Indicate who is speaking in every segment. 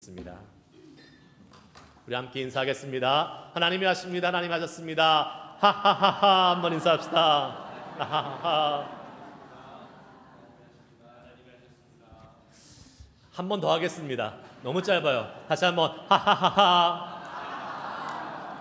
Speaker 1: 있습니다. 우리 함께 인사하겠습니다. 하나님이 하십니다. 하나님 하셨습니다. 하하하하. 한번 인사합시다. 하하하하. 한 번 더 하겠습니다. 너무 짧아요. 다시 한번 하하하하.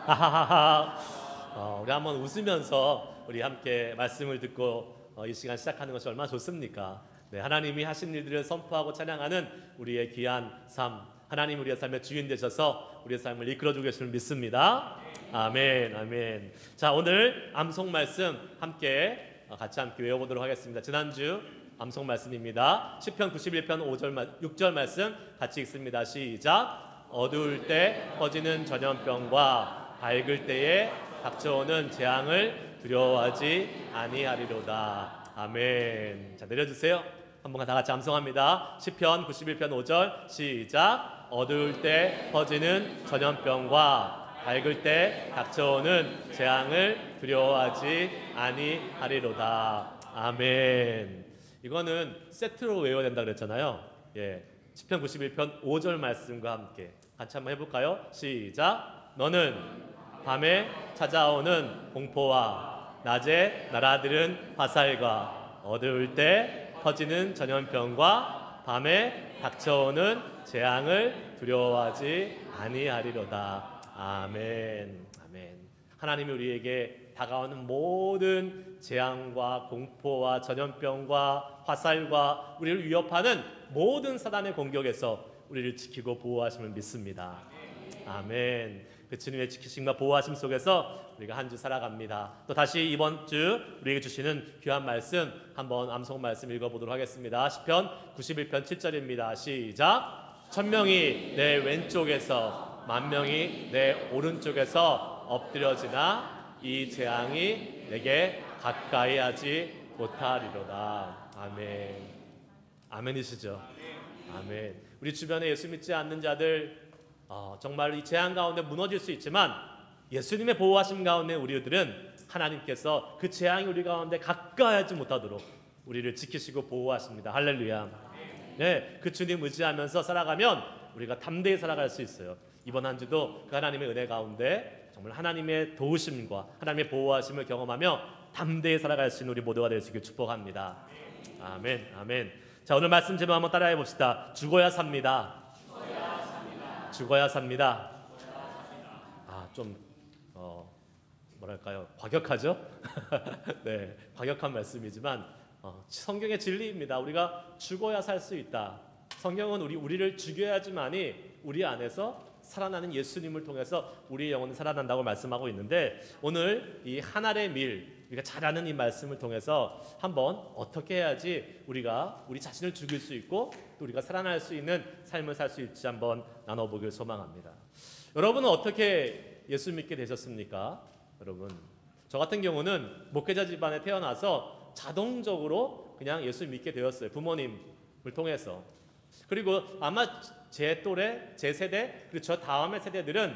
Speaker 1: 하하하하. 우리 한번 웃으면서 우리 함께 말씀을 듣고 이 시간 시작하는 것이 얼마나 좋습니까? 네, 하나님이 하신 일들을 선포하고 찬양하는 우리의 귀한 삶, 하나님 우리의 삶의 주인 되셔서 우리의 삶을 이끌어주고 계심을 믿습니다. 아멘, 아멘. 자, 오늘 암송 말씀 같이 함께 외워보도록 하겠습니다. 지난주 암송 말씀입니다. 시편 91편 6절 말씀 같이 읽습니다. 시작. 어두울 때 퍼지는 전염병과 밝을 때에 닥쳐오는 재앙을 두려워하지 아니하리로다. 아멘. 자, 내려주세요. 한번 다 같이 암송합니다. 시편 91편 5절 시작. 어두울 때 퍼지는 전염병과 밝을 때 닥쳐오는 재앙을 두려워하지 아니하리로다. 아멘. 이거는 세트로 외워야 된다 그랬잖아요. 예, 시편 91편 5절 말씀과 함께 같이 한번 해볼까요? 시작. 너는 밤에 찾아오는 공포와 낮에 날아드는 화살과 어두울 때 퍼지는 전염병과 밤에 닥쳐오는 재앙을 두려워하지 아니하리로다. 아멘. 아멘. 하나님이 우리에게 다가오는 모든 재앙과 공포와 전염병과 화살과 우리를 위협하는 모든 사단의 공격에서 우리를 지키고 보호하심을 믿습니다. 아멘. 그 주님의 지키심과 보호하심 속에서 우리가 한 주 살아갑니다. 또 다시 이번 주 우리에게 주시는 귀한 말씀 한번 암송 말씀 읽어보도록 하겠습니다. 시편 91편 7절입니다. 시작. 1000명이 내 왼쪽에서 10,000명이 내 오른쪽에서 엎드려지나 이 재앙이 내게 가까이 하지 못하리로다. 아멘. 아멘이시죠? 아멘. 우리 주변에 예수 믿지 않는 자들 정말 이 재앙 가운데 무너질 수 있지만 예수님의 보호하심 가운데 우리들은 하나님께서 그 재앙이 우리 가운데 가까이 하지 못하도록 우리를 지키시고 보호하십니다. 할렐루야. 네, 그 주님 의지하면서 살아가면 우리가 담대히 살아갈 수 있어요. 이번 한 주도 그 하나님의 은혜 가운데 정말 하나님의 도우심과 하나님의 보호하심을 경험하며 담대히 살아갈 수 있는 우리 모두가 될 수 있길 축복합니다. 아멘, 아멘. 자, 오늘 말씀 제목 한번 따라해 봅시다. 죽어야 삽니다. 죽어야 삽니다. 좀 뭐랄까요? 과격하죠? 네, 과격한 말씀이지만 성경의 진리입니다. 우리가 죽어야 살 수 있다. 성경은 우리를 죽여야지만이 우리 안에서 살아나는 예수님을 통해서 우리의 영혼은 살아난다고 말씀하고 있는데 오늘 이 하늘의 밀 우리가 잘 아는 이 말씀을 통해서 한번 어떻게 해야지 우리가 우리 자신을 죽일 수 있고 또 우리가 살아날 수 있는 삶을 살 수 있지 한번 나눠보길 소망합니다. 여러분은 어떻게 예수 믿게 되셨습니까? 여러분, 저 같은 경우는 목회자 집안에 태어나서 자동적으로 그냥 예수 믿게 되었어요. 부모님을 통해서. 그리고 아마 제 또래, 제 세대, 그리고 저 다음의 세대들은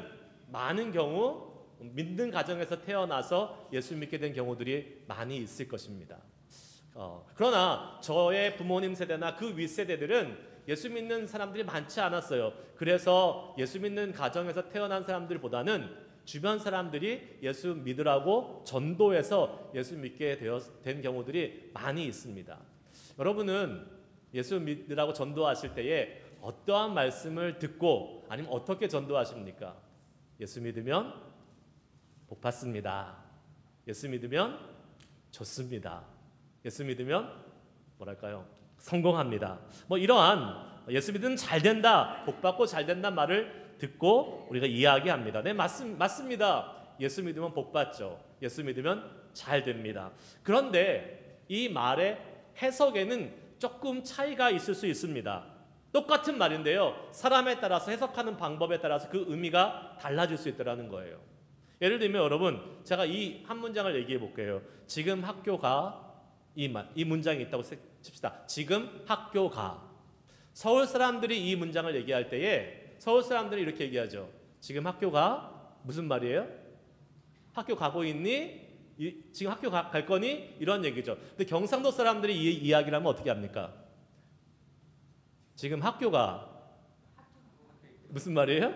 Speaker 1: 많은 경우 믿는 가정에서 태어나서 예수 믿게 된 경우들이 많이 있을 것입니다. 그러나 저의 부모님 세대나 그 윗세대들은 예수 믿는 사람들이 많지 않았어요. 그래서 예수 믿는 가정에서 태어난 사람들보다는 주변 사람들이 예수 믿으라고 전도해서 예수 믿게 된 경우들이 많이 있습니다. 여러분은 예수 믿으라고 전도하실 때에 어떠한 말씀을 듣고 아니면 어떻게 전도하십니까? 예수 믿으면 복 받습니다. 예수 믿으면 좋습니다. 예수 믿으면 뭐랄까요? 성공합니다. 이러한 예수 믿으면 잘 된다, 복 받고 잘 된다는 말을 듣고 우리가 이야기합니다. 네, 맞습니다. 예수 믿으면 복 받죠. 예수 믿으면 잘 됩니다. 그런데 이 말의 해석에는 조금 차이가 있을 수 있습니다. 똑같은 말인데요, 사람에 따라서 해석하는 방법에 따라서 그 의미가 달라질 수 있다는 거예요. 예를 들면 여러분, 제가 이 한 문장을 얘기해 볼게요. 지금 학교가 이 문장이 있다고 칩시다. 지금 학교가. 서울 사람들이 이 문장을 얘기할 때에 서울 사람들이 이렇게 얘기하죠. 지금 학교가 무슨 말이에요? 학교 가고 있니? 지금 학교 갈 거니? 이런 얘기죠. 근데 경상도 사람들이 이 이야기를 하면 어떻게 합니까? 지금 학교가 무슨 말이에요?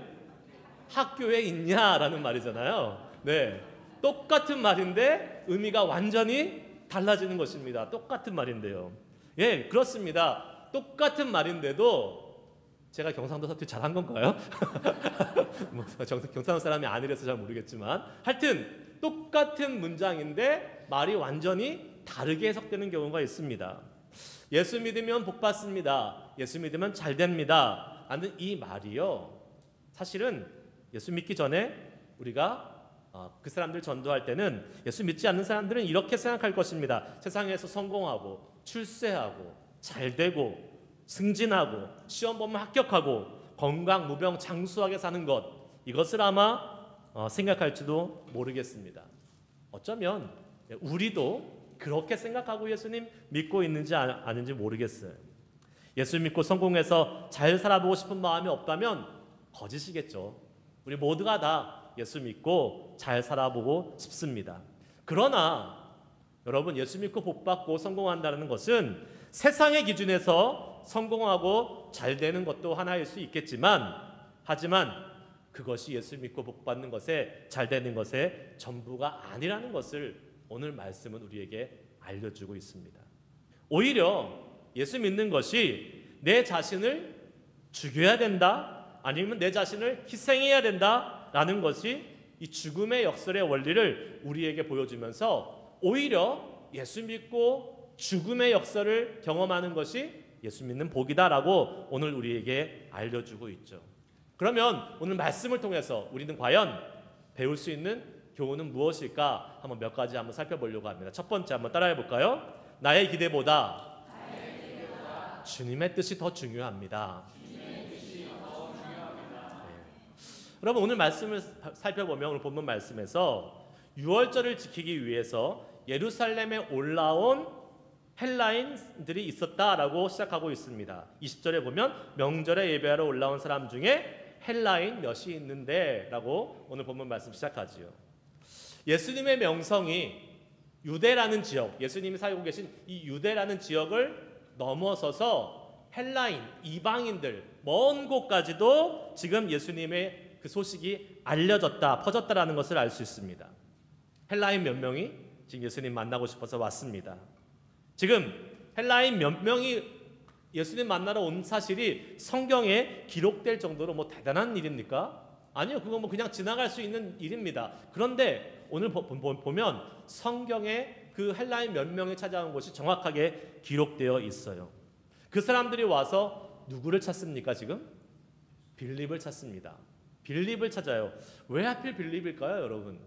Speaker 1: 학교에 있냐라는 말이잖아요. 네, 똑같은 말인데 의미가 완전히 달라지는 것입니다. 똑같은 말인데요. 예, 그렇습니다. 똑같은 말인데도 제가 경상도 사투리 잘한 건가요? 뭐 경상도 사람이 아니라서 잘 모르겠지만 하여튼 똑같은 문장인데 말이 완전히 다르게 해석되는 경우가 있습니다. 예수 믿으면 복 받습니다. 예수 믿으면 잘 됩니다. 하는 이 말이요, 사실은 예수 믿기 전에 우리가 그 사람들 전도할 때는 예수 믿지 않는 사람들은 이렇게 생각할 것입니다. 세상에서 성공하고 출세하고 잘되고 승진하고 시험 보면 합격하고 건강 무병 장수하게 사는 것, 이것을 아마 생각할지도 모르겠습니다. 어쩌면 우리도 그렇게 생각하고 예수님 믿고 있는지 아닌지 모르겠어요. 예수 믿고 성공해서 잘 살아보고 싶은 마음이 없다면 거짓이겠죠. 우리 모두가 다 예수 믿고 잘 살아보고 싶습니다. 그러나 여러분, 예수 믿고 복 받고 성공한다는 것은 세상의 기준에서 성공하고 잘 되는 것도 하나일 수 있겠지만, 하지만 그것이 예수 믿고 복 받는 것에, 잘 되는 것에 전부가 아니라는 것을 오늘 말씀은 우리에게 알려주고 있습니다. 오히려 예수 믿는 것이 내 자신을 죽여야 된다, 아니면 내 자신을 희생해야 된다라는 것이 이 죽음의 역설의 원리를 우리에게 보여주면서 오히려 예수 믿고 죽음의 역설을 경험하는 것이 예수 믿는 복이다라고 오늘 우리에게 알려주고 있죠. 그러면 오늘 말씀을 통해서 우리는 과연 배울 수 있는 교훈은 무엇일까? 한번 몇 가지 한번 살펴보려고 합니다. 첫 번째 한번 따라해 볼까요? 나의 기대보다 주님의 뜻이 더 중요합니다. 여러분, 오늘 말씀을 살펴보면 오늘 본문 말씀에서 유월절을 지키기 위해서 예루살렘에 올라온 헬라인들이 있었다라고 시작하고 있습니다. 20절에 보면 명절에 예배하러 올라온 사람 중에 헬라인 몇이 있는데 라고 오늘 본문 말씀 시작하지요. 예수님의 명성이 유대라는 지역, 예수님이 살고 계신 이 유대라는 지역을 넘어서서 헬라인, 이방인들, 먼 곳까지도 지금 예수님의 그 소식이 알려졌다, 퍼졌다라는 것을 알 수 있습니다. 헬라인 몇 명이 지금 예수님 만나고 싶어서 왔습니다. 지금 헬라인 몇 명이 예수님 만나러 온 사실이 성경에 기록될 정도로 뭐 대단한 일입니까? 아니요, 그거 뭐 그냥 지나갈 수 있는 일입니다. 그런데 오늘 보면 성경에 그 헬라인 몇 명이 찾아온 곳이 정확하게 기록되어 있어요. 그 사람들이 와서 누구를 찾습니까? 지금 빌립을 찾습니다. 빌립을 찾아요. 왜 하필 빌립일까요, 여러분?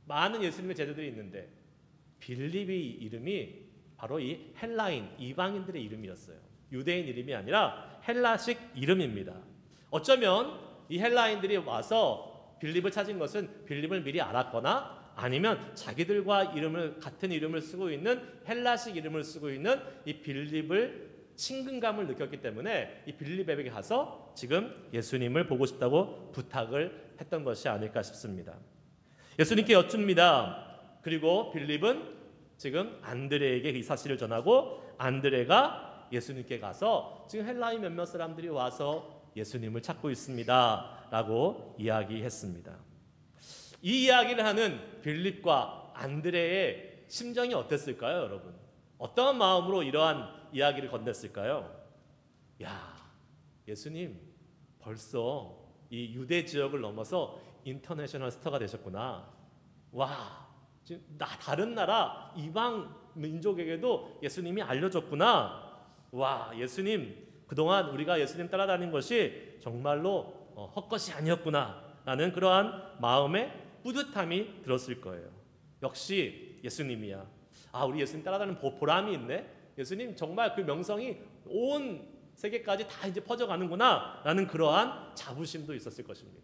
Speaker 1: 많은 예수님의 제자들이 있는데 빌립의 이름이 바로 이 헬라인, 이방인들의 이름이었어요. 유대인 이름이 아니라 헬라식 이름입니다. 어쩌면 이 헬라인들이 와서 빌립을 찾은 것은 빌립을 미리 알았거나 아니면 자기들과 같은 이름을 쓰고 있는 헬라식 이름을 쓰고 있는 이 빌립을 친근감을 느꼈기 때문에 이 빌립에게 가서 지금 예수님을 보고 싶다고 부탁을 했던 것이 아닐까 싶습니다. 예수님께 여쭙니다. 그리고 빌립은 지금 안드레에게 이 사실을 전하고 안드레가 예수님께 가서 지금 헬라인 몇몇 사람들이 와서 예수님을 찾고 있습니다 라고 이야기했습니다. 이 이야기를 하는 빌립과 안드레의 심정이 어땠을까요, 여러분? 어떤 마음으로 이러한 이야기를 건넸을까요? 야, 예수님 벌써 이 유대 지역을 넘어서 인터내셔널 스타가 되셨구나. 와, 지금 다른 나라 이방 민족에게도 예수님이 알려졌구나. 와, 예수님 그동안 우리가 예수님 따라다닌 것이 정말로 헛것이 아니었구나 라는 그러한 마음의 뿌듯함이 들었을 거예요. 역시 예수님이야. 아, 우리 예수님 따라다니는 보람이 있네. 예수님 정말 그 명성이 온 세계까지 다 이제 퍼져가는구나 라는 그러한 자부심도 있었을 것입니다.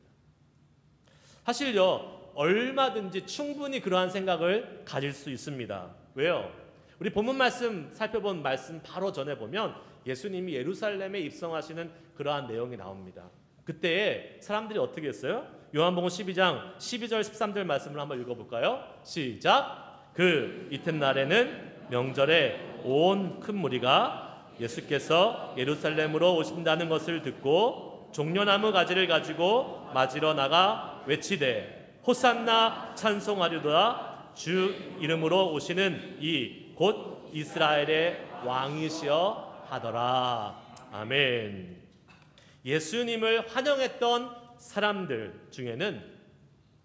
Speaker 1: 사실요, 얼마든지 충분히 그러한 생각을 가질 수 있습니다. 왜요? 우리 본문 말씀 살펴본 말씀 바로 전에 보면 예수님이 예루살렘에 입성하시는 그러한 내용이 나옵니다. 그때 사람들이 어떻게 했어요? 요한복음 12장 12절 13절 말씀을 한번 읽어볼까요? 시작! 그 이튿날에는 명절에 온 큰 무리가 예수께서 예루살렘으로 오신다는 것을 듣고 종려나무 가지를 가지고 맞으러 나가 외치되 호산나 찬송하리로다. 주 이름으로 오시는 이 곧 이스라엘의 왕이시여 하더라. 아멘. 예수님을 환영했던 사람들 중에는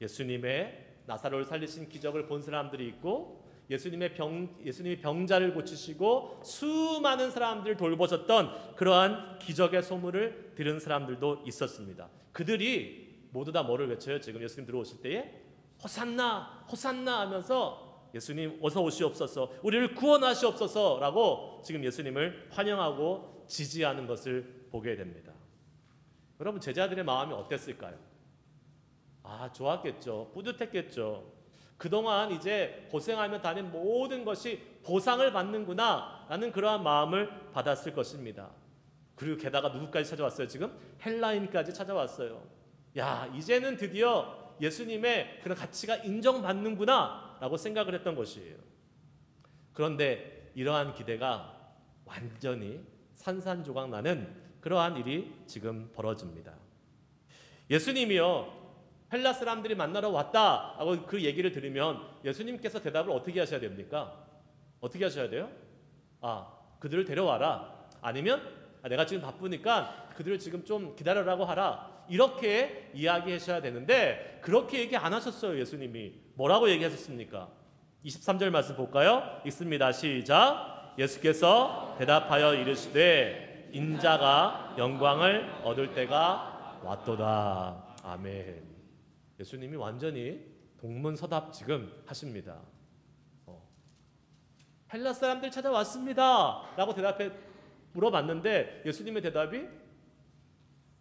Speaker 1: 예수님의 나사로를 살리신 기적을 본 사람들이 있고, 예수님이 병자를 고치시고 수많은 사람들을 돌보셨던 그러한 기적의 소문을 들은 사람들도 있었습니다. 그들이 모두 다 뭐를 외쳐요? 지금 예수님 들어오실 때에 호산나 호산나 하면서 예수님 어서 오시옵소서, 우리를 구원하시옵소서라고 지금 예수님을 환영하고 지지하는 것을 보게 됩니다. 여러분, 제자들의 마음이 어땠을까요? 좋았겠죠. 뿌듯했겠죠. 그동안 이제 고생하며 다닌 모든 것이 보상을 받는구나 라는 그러한 마음을 받았을 것입니다. 그리고 게다가 누구까지 찾아왔어요? 지금 헬라인까지 찾아왔어요. 이제는 드디어 예수님의 그런 가치가 인정받는구나 라고 생각을 했던 것이에요. 그런데 이러한 기대가 완전히 산산조각 나는 그러한 일이 지금 벌어집니다. 예수님이요, 헬라 사람들이 만나러 왔다 하고 그 얘기를 들으면 예수님께서 대답을 어떻게 하셔야 됩니까? 어떻게 하셔야 돼요? 그들을 데려와라. 아니면 내가 지금 바쁘니까 그들을 지금 좀 기다려라고 하라. 이렇게 이야기하셔야 되는데 그렇게 얘기 안 하셨어요. 예수님이 뭐라고 얘기하셨습니까? 23절 말씀 볼까요? 읽습니다. 시작. 예수께서 대답하여 이르시되 인자가 영광을 얻을 때가 왔도다. 아멘. 예수님이 완전히 동문서답 지금 하십니다. 헬라 사람들 찾아왔습니다 라고 물어봤는데 예수님의 대답이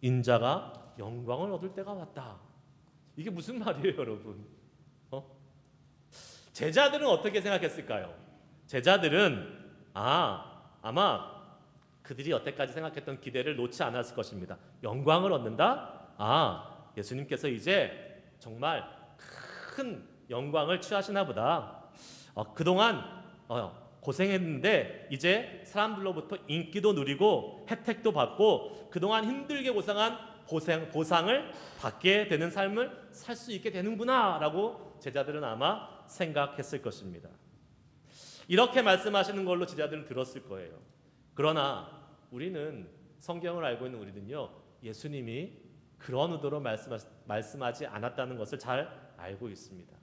Speaker 1: 인자가 영광을 얻을 때가 왔다. 이게 무슨 말이에요, 여러분? 제자들은 어떻게 생각했을까요? 제자들은 아마 그들이 여태까지 생각했던 기대를 놓지 않았을 것입니다. 영광을 얻는다? 예수님께서 이제 정말 큰 영광을 취하시나 보다. 그동안 고생했는데 이제 사람들로부터 인기도 누리고 혜택도 받고 그동안 힘들게 고생한 보상을 받게 되는 삶을 살 수 있게 되는구나 라고 제자들은 아마 생각했을 것입니다. 이렇게 말씀하시는 걸로 제자들은 들었을 거예요. 그러나 우리는, 성경을 알고 있는 우리는요, 예수님이 그런 의도로 말씀하지 않았다는 것을 잘 알고 있습니다.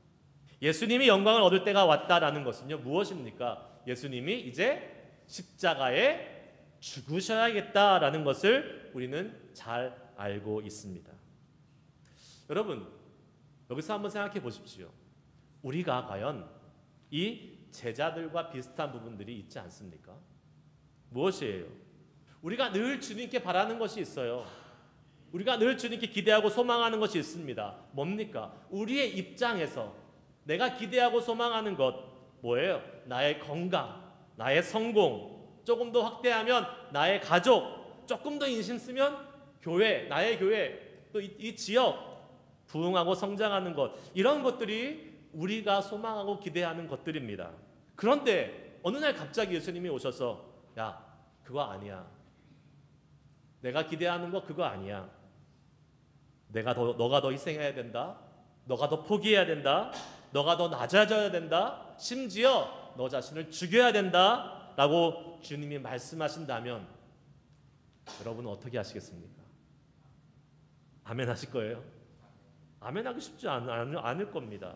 Speaker 1: 예수님이 영광을 얻을 때가 왔다라는 것은요, 무엇입니까? 예수님이 이제 십자가에 죽으셔야겠다라는 것을 우리는 잘 알고 있습니다. 여러분, 여기서 한번 생각해 보십시오. 우리가 과연 이 제자들과 비슷한 부분들이 있지 않습니까? 무엇이에요? 우리가 늘 주님께 바라는 것이 있어요. 우리가 늘 주님께 기대하고 소망하는 것이 있습니다. 뭡니까? 우리의 입장에서 내가 기대하고 소망하는 것 뭐예요? 나의 건강, 나의 성공, 조금 더 확대하면 나의 가족, 조금 더 인심 쓰면 교회, 나의 교회, 또 이 지역 부흥하고 성장하는 것, 이런 것들이 우리가 소망하고 기대하는 것들입니다. 그런데 어느 날 갑자기 예수님이 오셔서 그거 아니야. 내가 기대하는 거 그거 아니야. 너가 더 희생해야 된다. 너가 더 포기해야 된다. 너가 더 낮아져야 된다. 심지어 너 자신을 죽여야 된다 라고 주님이 말씀하신다면 여러분은 어떻게 하시겠습니까? 아멘 하실 거예요? 아멘 하기 쉽지 않을 겁니다.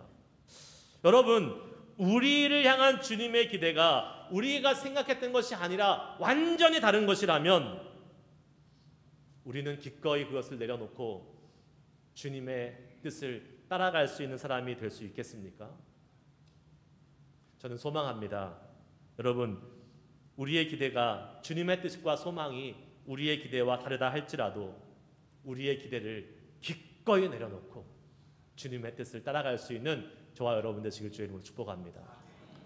Speaker 1: 여러분, 우리를 향한 주님의 기대가 우리가 생각했던 것이 아니라 완전히 다른 것이라면 우리는 기꺼이 그것을 내려놓고 주님의 뜻을 따라갈 수 있는 사람이 될 수 있겠습니까? 저는 소망합니다. 여러분, 우리의 기대가 주님의 뜻과 소망이 우리의 기대와 다르다 할지라도 우리의 기대를 기꺼이 내려놓고 주님의 뜻을 따라갈 수 있는 저와 여러분 되시길 주의 이름으로 축복합니다.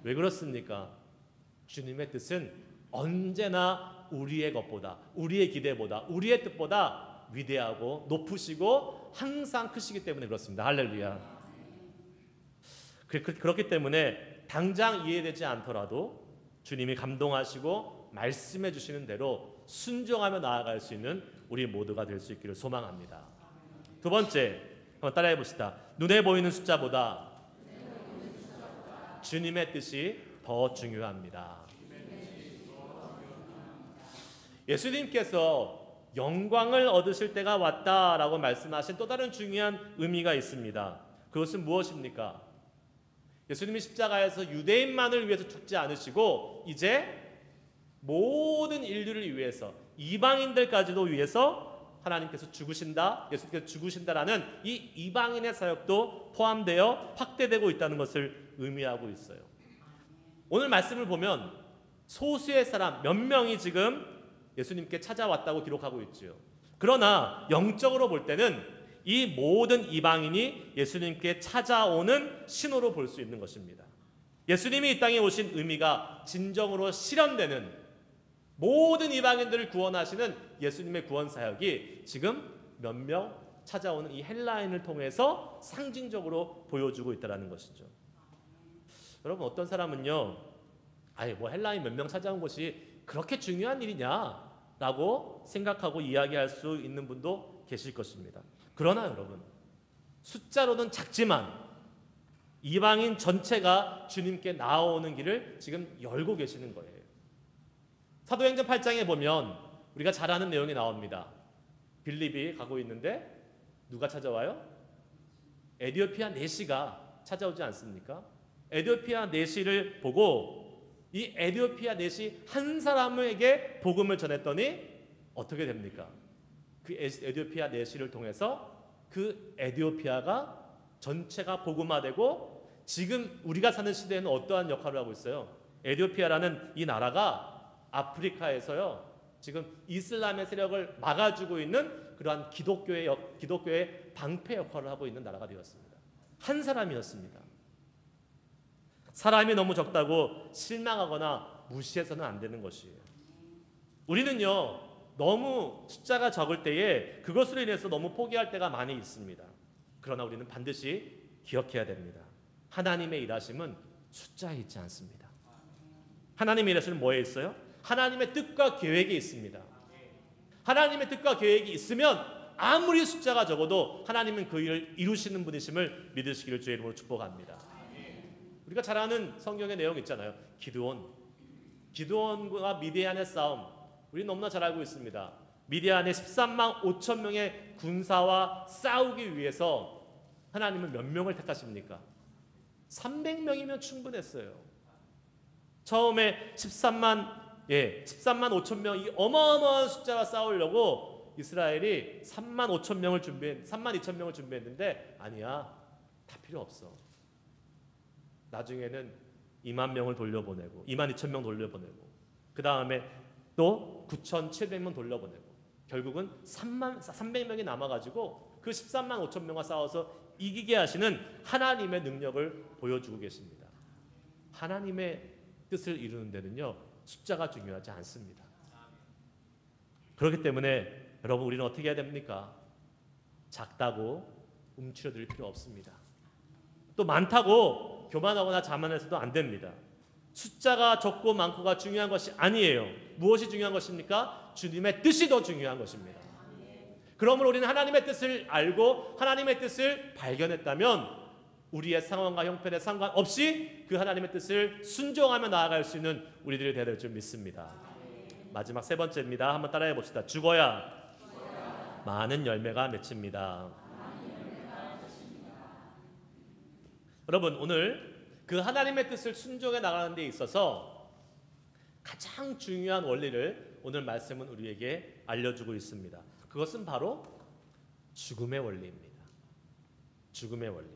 Speaker 1: 왜 그렇습니까? 주님의 뜻은 언제나 우리의 것보다, 우리의 기대보다, 우리의 뜻보다 위대하고 높으시고 항상 크시기 때문에 그렇습니다. 할렐루야. 그렇기 때문에 당장 이해되지 않더라도 주님이 감동하시고 말씀해 주시는 대로 순종하며 나아갈 수 있는 우리 모두가 될 수 있기를 소망합니다. 두 번째, 한번 따라해 봅시다. 눈에 보이는 숫자보다 주님의 뜻이 더 중요합니다. 예수님께서 영광을 얻으실 때가 왔다라고 말씀하신 또 다른 중요한 의미가 있습니다. 그것은 무엇입니까? 예수님이 십자가에서 유대인만을 위해서 죽지 않으시고 이제 모든 인류를 위해서, 이방인들까지도 위해서 하나님께서 죽으신다, 예수님께서 죽으신다라는 이 이방인의 사역도 포함되어 확대되고 있다는 것을 의미하고 있어요. 오늘 말씀을 보면 소수의 사람 몇 명이 지금 예수님께 찾아왔다고 기록하고 있죠. 그러나 영적으로 볼 때는 이 모든 이방인이 예수님께 찾아오는 신호로 볼 수 있는 것입니다. 예수님이 이 땅에 오신 의미가 진정으로 실현되는, 모든 이방인들을 구원하시는 예수님의 구원 사역이 지금 몇 명 찾아오는 이 헬라인을 통해서 상징적으로 보여주고 있다는 것이죠. 여러분, 어떤 사람은요, 뭐 헬라인 몇 명 찾아온 것이 그렇게 중요한 일이냐라고 생각하고 이야기할 수 있는 분도 계실 것입니다. 그러나 여러분, 숫자로는 작지만 이방인 전체가 주님께 나아오는 길을 지금 열고 계시는 거예요. 사도행전 8장에 보면 우리가 잘 아는 내용이 나옵니다. 빌립이 가고 있는데 누가 찾아와요? 에디오피아 내시가 찾아오지 않습니까? 에디오피아 내시를 보고 이 에디오피아 내시 한 사람에게 복음을 전했더니 어떻게 됩니까? 그 에디오피아 내시를 통해서 그 에디오피아가 전체가 복음화되고 지금 우리가 사는 시대에는 어떠한 역할을 하고 있어요? 에디오피아라는 이 나라가 아프리카에서요, 지금 이슬람의 세력을 막아주고 있는 그러한 기독교의 방패 역할을 하고 있는 나라가 되었습니다. 한 사람이었습니다. 사람이 너무 적다고 실망하거나 무시해서는 안 되는 것이에요. 우리는요, 너무 숫자가 적을 때에 그것으로 인해서 너무 포기할 때가 많이 있습니다. 그러나 우리는 반드시 기억해야 됩니다. 하나님의 일하심은 숫자에 있지 않습니다. 하나님의 일하심은 뭐에 있어요? 하나님의 뜻과 계획이 있습니다. 하나님의 뜻과 계획이 있으면 아무리 숫자가 적어도 하나님은 그 일을 이루시는 분이심을 믿으시기를 주의 이름으로 축복합니다. 우리가 잘 아는 성경의 내용 있잖아요. 기드온과 미디안의 싸움, 우리 너무나 잘 알고 있습니다. 미디안의 13만 5천 명의 군사와 싸우기 위해서 하나님은 몇 명을 택하십니까? 300명이면 충분했어요. 처음에 13만 5천 명, 이 어마어마한 숫자와 싸우려고 이스라엘이 3만 2천 명을 준비했는데 아니야, 다 필요 없어. 나중에는 2만 명을 돌려보내고 2만 2천 명 돌려보내고 그 다음에 또 9,700명 돌려보내고 결국은 300명이 남아가지고 그 13만 5천 명과 싸워서 이기게 하시는 하나님의 능력을 보여주고 계십니다. 하나님의 뜻을 이루는 데는요, 숫자가 중요하지 않습니다. 그렇기 때문에 여러분, 우리는 어떻게 해야 됩니까? 작다고 움츠러들 필요 없습니다. 또 많다고 교만하거나 자만해서도 안 됩니다. 숫자가 적고 많고가 중요한 것이 아니에요. 무엇이 중요한 것입니까? 주님의 뜻이 더 중요한 것입니다. 그러므로 우리는 하나님의 뜻을 알고 하나님의 뜻을 발견했다면 우리의 상황과 형편에 상관없이 그 하나님의 뜻을 순종하며 나아갈 수 있는 우리들이 되어야 될 줄 믿습니다. 마지막 세 번째입니다. 한번 따라해 봅시다. 죽어야 많은 열매가 맺힙니다. 여러분, 오늘 그 하나님의 뜻을 순종해 나가는 데 있어서 가장 중요한 원리를 오늘 말씀은 우리에게 알려주고 있습니다. 그것은 바로 죽음의 원리입니다. 죽음의 원리.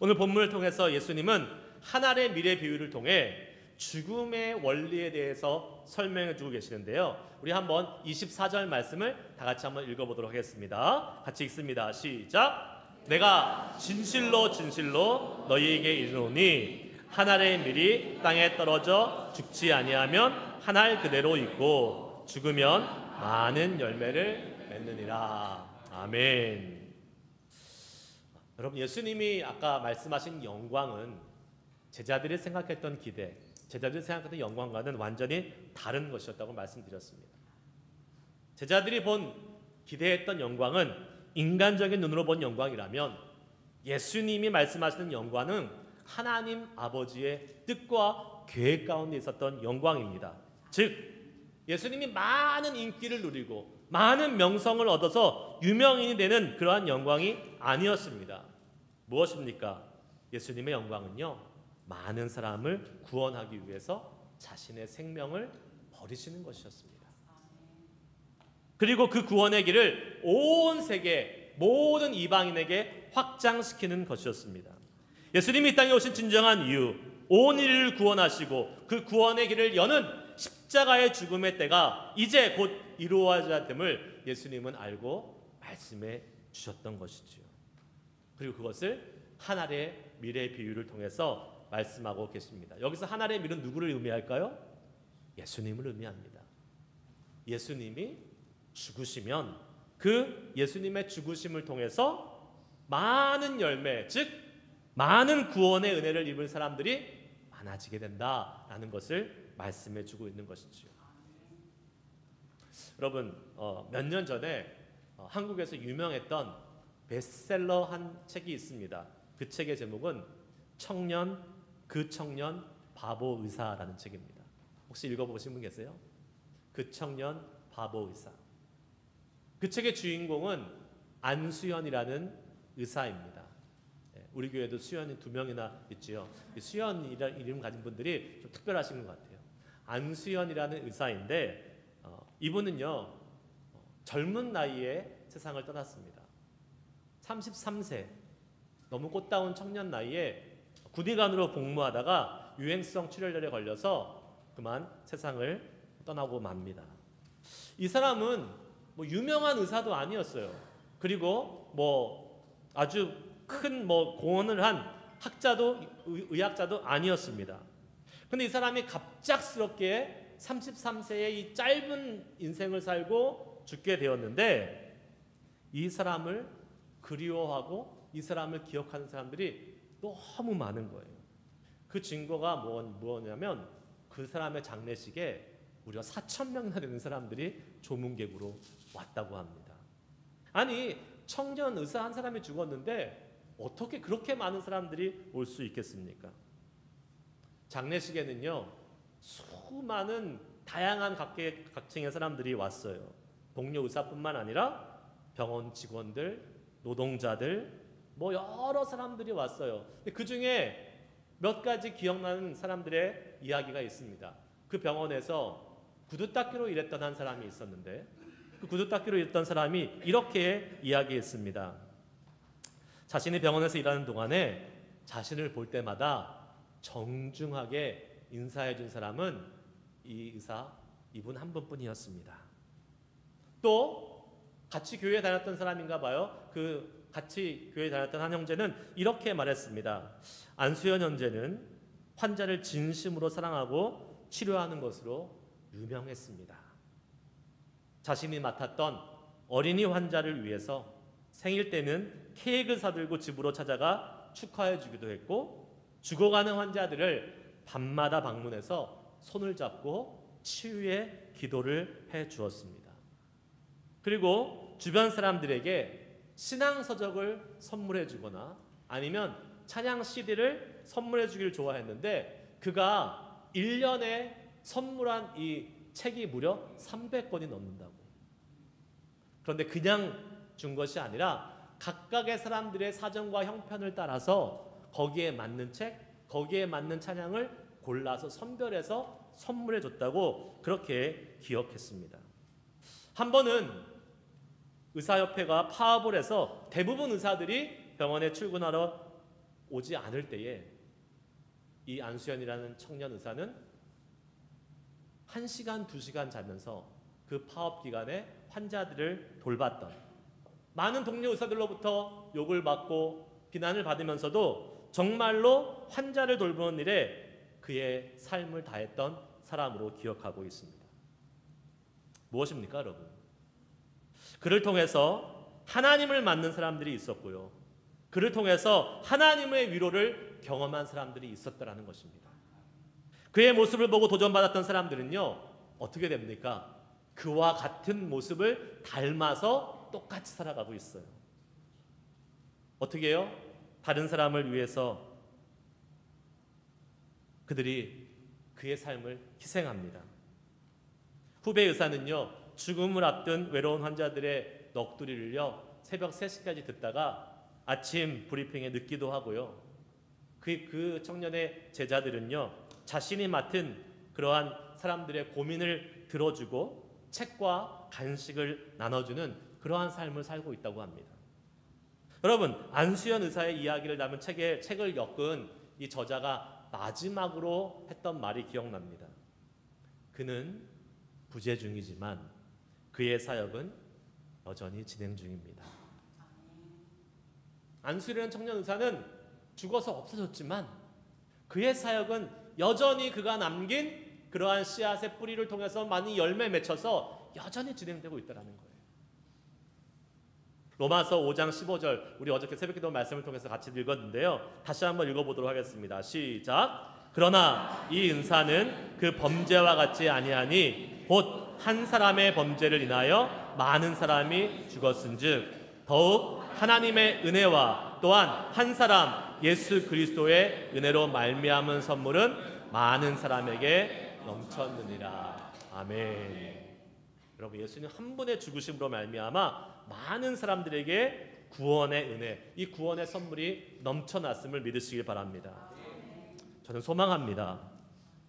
Speaker 1: 오늘 본문을 통해서 예수님은 하나의 미래 비유를 통해 죽음의 원리에 대해서 설명해 주고 계시는데요. 우리 한번 24절 말씀을 다 같이 한번 읽어보도록 하겠습니다. 같이 읽습니다. 시작. 내가 진실로 진실로 너희에게 이르노니 한 알의 밀이 땅에 떨어져 죽지 아니하면 한 알 그대로 있고 죽으면 많은 열매를 맺느니라. 아멘. 여러분, 예수님이 아까 말씀하신 영광은 제자들이 생각했던 기대, 제자들이 생각했던 영광과는 완전히 다른 것이었다고 말씀드렸습니다. 제자들이 기대했던 영광은 인간적인 눈으로 본 영광이라면 예수님이 말씀하시는 영광은 하나님 아버지의 뜻과 계획 가운데 있었던 영광입니다. 즉 예수님이 많은 인기를 누리고 많은 명성을 얻어서 유명인이 되는 그러한 영광이 아니었습니다. 무엇입니까? 예수님의 영광은요, 많은 사람을 구원하기 위해서 자신의 생명을 버리시는 것이었습니다. 그리고 그 구원의 길을 온 세계 모든 이방인에게 확장시키는 것이었습니다. 예수님이 이 땅에 오신 진정한 이유, 온 인류를 구원하시고 그 구원의 길을 여는 십자가의 죽음의 때가 이제 곧 이루어져야 됨을 예수님은 알고 말씀해 주셨던 것이지요. 그리고 그것을 한 알의 미래 비유를 통해서 말씀하고 계십니다. 여기서 한 알의 미는 누구를 의미할까요? 예수님을 의미합니다. 예수님이 죽으시면 그 예수님의 죽으심을 통해서 많은 열매, 즉 많은 구원의 은혜를 입을 사람들이 많아지게 된다라는 것을 말씀해 주고 있는 것이지요. 여러분, 몇 년 전에 한국에서 유명했던 베스트셀러 한 책이 있습니다. 그 책의 제목은 그 청년 바보 의사라는 책입니다. 혹시 읽어보신 분 계세요? 그 청년 바보 의사. 그 책의 주인공은 안수현이라는 의사입니다. 우리 교회도 수현이 2명이나 있지요. 수현이라는 이름 가진 분들이 좀 특별하신 것 같아요. 안수현이라는 의사인데 이분은요, 젊은 나이에 세상을 떠났습니다. 33세, 너무 꽃다운 청년 나이에 군의관으로 복무하다가 유행성 출혈열에 걸려서 그만 세상을 떠나고 맙니다. 이 사람은 유명한 의사도 아니었어요. 그리고 아주 큰 공헌을 한 학자도 의학자도 아니었습니다. 그런데 이 사람이 갑작스럽게 33세의 이 짧은 인생을 살고 죽게 되었는데 이 사람을 그리워하고 이 사람을 기억하는 사람들이 너무 많은 거예요. 그 증거가 뭐냐면 그 사람의 장례식에 무려 4,000명이나 되는 사람들이 조문객으로 왔다고 합니다. 아니, 청년 의사 한 사람이 죽었는데 어떻게 그렇게 많은 사람들이 올 수 있겠습니까? 장례식에는요, 수많은 다양한 각층의 사람들이 왔어요. 동료 의사뿐만 아니라 병원 직원들, 노동자들, 여러 사람들이 왔어요. 그 중에 몇 가지 기억나는 사람들의 이야기가 있습니다. 그 병원에서 구두 닦기로 일했던 한 사람이 있었는데 그 구두 닦기로 일했던 사람이 이렇게 이야기했습니다. 자신이 병원에서 일하는 동안에 자신을 볼 때마다 정중하게 인사해 준 사람은 이 의사, 이분 한 분뿐이었습니다. 또 같이 교회에 다녔던 사람인가 봐요. 그 같이 교회에 다녔던 한 형제는 이렇게 말했습니다. 안수현 형제는 환자를 진심으로 사랑하고 치료하는 것으로 유명했습니다. 자신이 맡았던 어린이 환자를 위해서 생일 때는 케이크를 사들고 집으로 찾아가 축하해 주기도 했고, 죽어가는 환자들을 밤마다 방문해서 손을 잡고 치유의 기도를 해 주었습니다. 그리고 주변 사람들에게 신앙 서적을 선물해 주거나 아니면 찬양 CD를 선물해 주기를 좋아했는데 그가 1년에 선물한 이 책이 무려 300권이 넘는다고. 그런데 그냥 준 것이 아니라 각각의 사람들의 사정과 형편을 따라서 거기에 맞는 책, 거기에 맞는 찬양을 골라서 선별해서 선물해 줬다고 그렇게 기억했습니다. 한 번은 의사협회가 파업을 해서 대부분 의사들이 병원에 출근하러 오지 않을 때에 이 안수현이라는 청년 의사는 1시간, 2시간 자면서 그 파업 기간에 환자들을 돌봤던, 많은 동료 의사들로부터 욕을 받고 비난을 받으면서도 정말로 환자를 돌보는 일에 그의 삶을 다했던 사람으로 기억하고 있습니다. 무엇입니까, 여러분? 그를 통해서 하나님을 만난 사람들이 있었고요. 그를 통해서 하나님의 위로를 경험한 사람들이 있었다라는 것입니다. 그의 모습을 보고 도전받았던 사람들은요, 어떻게 됩니까? 그와 같은 모습을 닮아서 똑같이 살아가고 있어요. 어떻게 해요? 다른 사람을 위해서 그들이 그의 삶을 희생합니다. 후배 의사는요, 죽음을 앞둔 외로운 환자들의 넋두리를요 새벽 3시까지 듣다가 아침 브리핑에 늦기도 하고요. 그 청년의 제자들은요, 자신이 맡은 그러한 사람들의 고민을 들어주고 책과 간식을 나눠주는 그러한 삶을 살고 있다고 합니다. 여러분, 안수연 의사의 이야기를 담은 책을 엮은 이 저자가 마지막으로 했던 말이 기억납니다. 그는 부재 중이지만 그의 사역은 여전히 진행 중입니다. 안수연 청년 의사는 죽어서 없어졌지만 그의 사역은 여전히 그가 남긴 그러한 씨앗의 뿌리를 통해서 많이 열매 맺혀서 여전히 진행되고 있다는 거예요. 로마서 5장 15절, 우리 어저께 새벽기도 말씀을 통해서 같이 읽었는데요. 다시 한번 읽어보도록 하겠습니다. 시작. 그러나 이 은사는 그 범죄와 같지 아니하니 곧 한 사람의 범죄를 인하여 많은 사람이 죽었은즉 더욱 하나님의 은혜와 또한 한 사람 예수 그리스도의 은혜로 말미암은 선물은 많은 사람에게 넘쳤느니라. 아멘. 여러분, 예수님 한 분의 죽으심으로 말미암아 많은 사람들에게 구원의 은혜, 이 구원의 선물이 넘쳐났음을 믿으시길 바랍니다. 저는 소망합니다.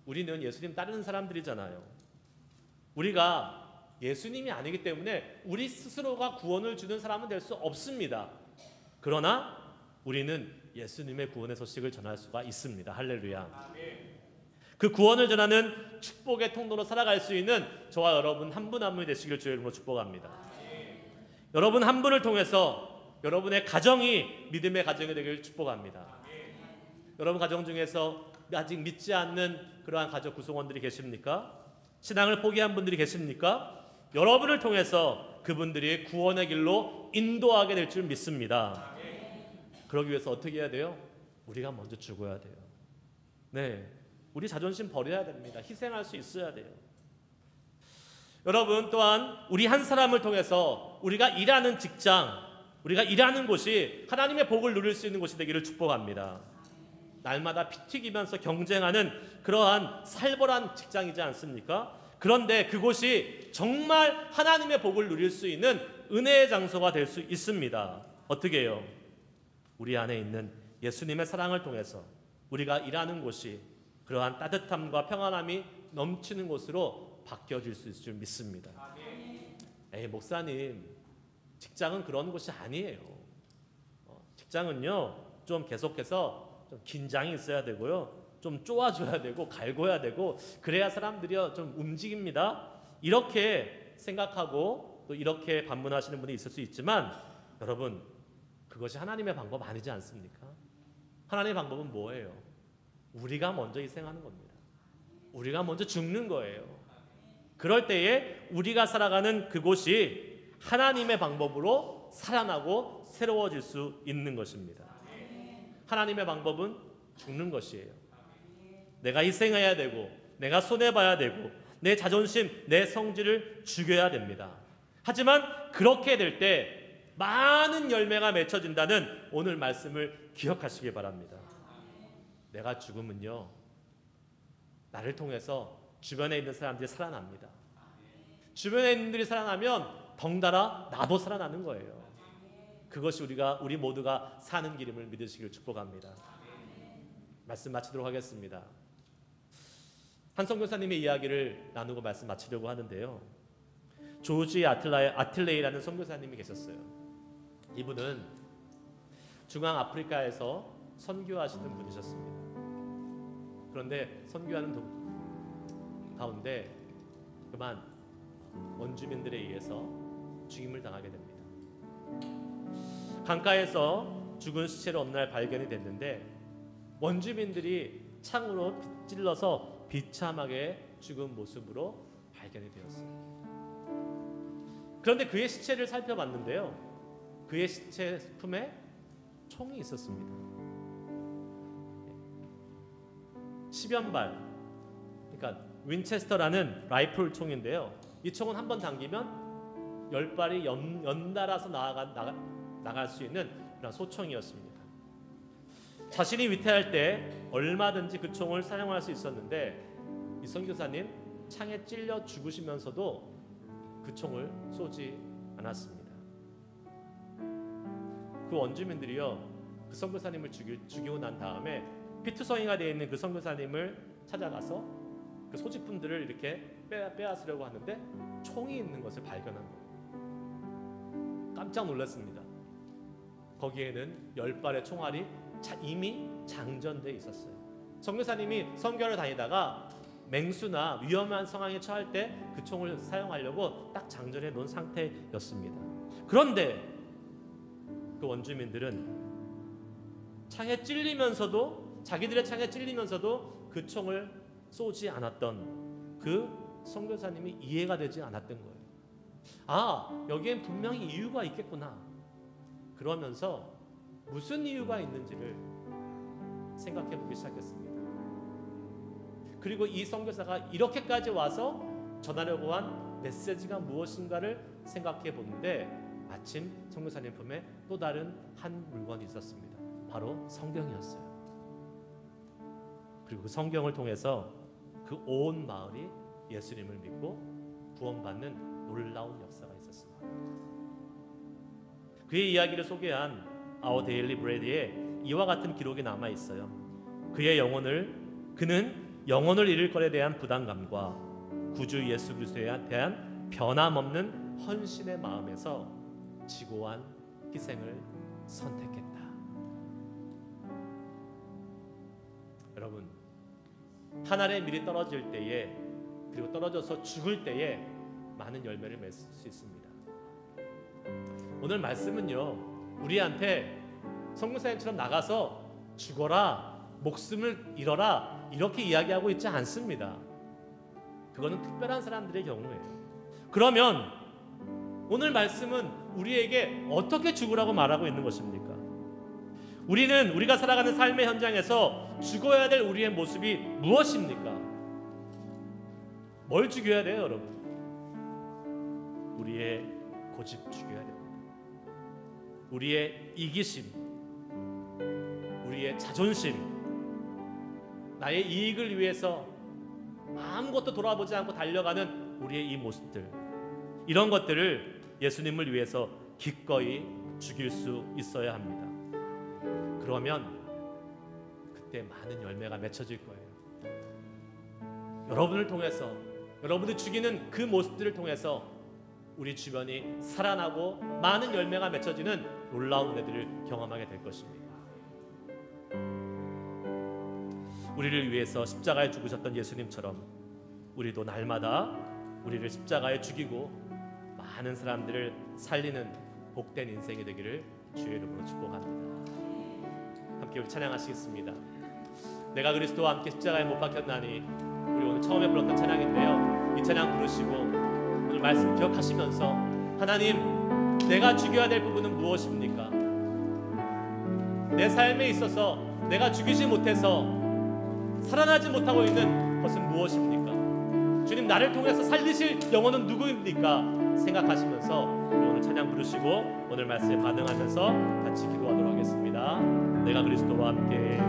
Speaker 1: 우리는 예수님 따르는 사람들이잖아요. 우리가 예수님이 아니기 때문에 우리 스스로가 구원을 주는 사람은 될 수 없습니다. 그러나 우리는 예수님의 구원의 소식을 전할 수가 있습니다. 할렐루야. 그 구원을 전하는 축복의 통로로 살아갈 수 있는 저와 여러분 한 분 한 분이 되시길 주의 이름으로 축복합니다. 여러분 한 분을 통해서 여러분의 가정이 믿음의 가정이 되길 축복합니다. 여러분 가정 중에서 아직 믿지 않는 그러한 가족 구성원들이 계십니까? 신앙을 포기한 분들이 계십니까? 여러분을 통해서 그분들이 구원의 길로 인도하게 될 줄 믿습니다. 그러기 위해서 어떻게 해야 돼요? 우리가 먼저 죽어야 돼요. 네, 우리 자존심 버려야 됩니다. 희생할 수 있어야 돼요. 여러분 또한 우리 한 사람을 통해서 우리가 일하는 직장, 우리가 일하는 곳이 하나님의 복을 누릴 수 있는 곳이 되기를 축복합니다. 날마다 피 튀기면서 경쟁하는 그러한 살벌한 직장이지 않습니까? 그런데 그곳이 정말 하나님의 복을 누릴 수 있는 은혜의 장소가 될 수 있습니다. 어떻게 해요? 우리 안에 있는 예수님의 사랑을 통해서 우리가 일하는 곳이 그러한 따뜻함과 평안함이 넘치는 곳으로 바뀌어질 수 있을 줄 믿습니다. 에이, 목사님, 직장은 그런 곳이 아니에요. 직장은요, 좀 계속해서 좀 긴장이 있어야 되고요, 좀 쪼아줘야 되고 갈궈야 되고 그래야 사람들이요 좀 움직입니다. 이렇게 생각하고 또 이렇게 반문하시는 분이 있을 수 있지만 여러분, 그것이 하나님의 방법 아니지 않습니까? 하나님의 방법은 뭐예요? 우리가 먼저 희생하는 겁니다. 우리가 먼저 죽는 거예요. 그럴 때에 우리가 살아가는 그곳이 하나님의 방법으로 살아나고 새로워질 수 있는 것입니다. 하나님의 방법은 죽는 것이에요. 내가 희생해야 되고 내가 손해봐야 되고 내 자존심, 내 성질을 죽여야 됩니다. 하지만 그렇게 될 때 많은 열매가 맺혀진다는 오늘 말씀을 기억하시기 바랍니다. 내가 죽으면요, 나를 통해서 주변에 있는 사람들이 살아납니다. 주변에 있는 분들이 살아나면 덩달아 나도 살아나는 거예요. 그것이 우리 모두가 사는 길임을 믿으시길 축복합니다. 말씀 마치도록 하겠습니다. 한 선교사님의 이야기를 나누고 말씀 마치려고 하는데요. 조지 아틀레이라는 선교사님이 계셨어요. 이분은 중앙 아프리카에서 선교하시는 분이셨습니다. 그런데 선교하는 가운데 그만 원주민들에 의해서 죽임을 당하게 됩니다. 강가에서 죽은 시체로 어느 날 발견이 됐는데 원주민들이 창으로 찔러서 비참하게 죽은 모습으로 발견이 되었어요. 그런데 그의 시체를 살펴봤는데요, 그의 시체 품에 총이 있었습니다. 10여 발, 그러니까 윈체스터라는 라이플 총인데요, 이 총은 한번 당기면 10발이 연달아서 나갈 수 있는 그런 소총이었습니다. 자신이 위태할 때 얼마든지 그 총을 사용할 수 있었는데 이 선교사님 창에 찔려 죽으시면서도 그 총을 쏘지 않았습니다. 그 원주민들이요, 그 선교사님을 죽이고 난 다음에 피투성이가 되어 있는 그 선교사님을 찾아가서 그 소지품들을 이렇게 빼앗으려고 하는데 총이 있는 것을 발견한 거예요. 깜짝 놀랐습니다. 거기에는 10발의 총알이 이미 장전되어 있었어요. 선교사님이 선교를 다니다가 맹수나 위험한 상황에 처할 때 그 총을 사용하려고 딱 장전해 놓은 상태였습니다. 그런데 그 원주민들은 창에 찔리면서도, 자기들의 창에 찔리면서도 그 총을 쏘지 않았던 그 선교사님이 이해가 되지 않았던 거예요. 아, 여기엔 분명히 이유가 있겠구나. 그러면서 무슨 이유가 있는지를 생각해 보기 시작했습니다. 그리고 이 선교사가 이렇게까지 와서 전하려고 한 메시지가 무엇인가를 생각해 보는데 마침 선교사님 품에 또 다른 한 물건이 있었습니다. 바로 성경이었어요. 그리고 그 성경을 통해서 그 온 마을이 예수님을 믿고 구원받는 놀라운 역사가 있었습니다. 그의 이야기를 소개한 Our Daily Bread에 이와 같은 기록이 남아 있어요. 그는 영혼을 잃을 것에 대한 부담감과 구주 예수 그리스도에 대한 변함없는 헌신의 마음에서 지고한 희생을 선택했다. 여러분, 하늘에 밀이 떨어질 때에, 그리고 떨어져서 죽을 때에 많은 열매를 맺을 수 있습니다. 오늘 말씀은요, 우리한테 선교사님처럼 나가서 죽어라, 목숨을 잃어라 이렇게 이야기하고 있지 않습니다. 그거는 특별한 사람들의 경우예요. 그러면 오늘 말씀은 우리에게 어떻게 죽으라고 말하고 있는 것입니까? 우리가 살아가는 삶의 현장에서 죽어야 될 우리의 모습이 무엇입니까? 뭘 죽여야 돼요, 여러분? 우리의 고집 죽여야 됩니다. 우리의 이기심, 우리의 자존심, 나의 이익을 위해서 아무것도 돌아보지 않고 달려가는 우리의 이 모습들, 이런 것들을 예수님을 위해서 기꺼이 죽일 수 있어야 합니다. 그러면 그때 많은 열매가 맺혀질 거예요. 여러분을 통해서, 여러분이 죽이는 그 모습들을 통해서 우리 주변이 살아나고 많은 열매가 맺혀지는 놀라운 은혜들을 경험하게 될 것입니다. 우리를 위해서 십자가에 죽으셨던 예수님처럼 우리도 날마다 우리를 십자가에 죽이고 많은 사람들을 살리는 복된 인생이 되기를 주의 이름으로 축복합니다. 함께 우리 찬양하시겠습니다. 내가 그리스도와 함께 십자가에 못 박혔나니, 우리 오늘 처음에 불렀던 찬양인데요, 이 찬양 부르시고 오늘 말씀 기억하시면서 하나님, 내가 죽여야 될 부분은 무엇입니까? 내 삶에 있어서 내가 죽이지 못해서 살아나지 못하고 있는 것은 무엇입니까? 주님, 나를 통해서 살리실 영혼은 누구입니까? 생각하시면서 오늘 찬양 부르시고 오늘 말씀에 반응하면서 같이 기도하도록 하겠습니다. 내가 그리스도와 함께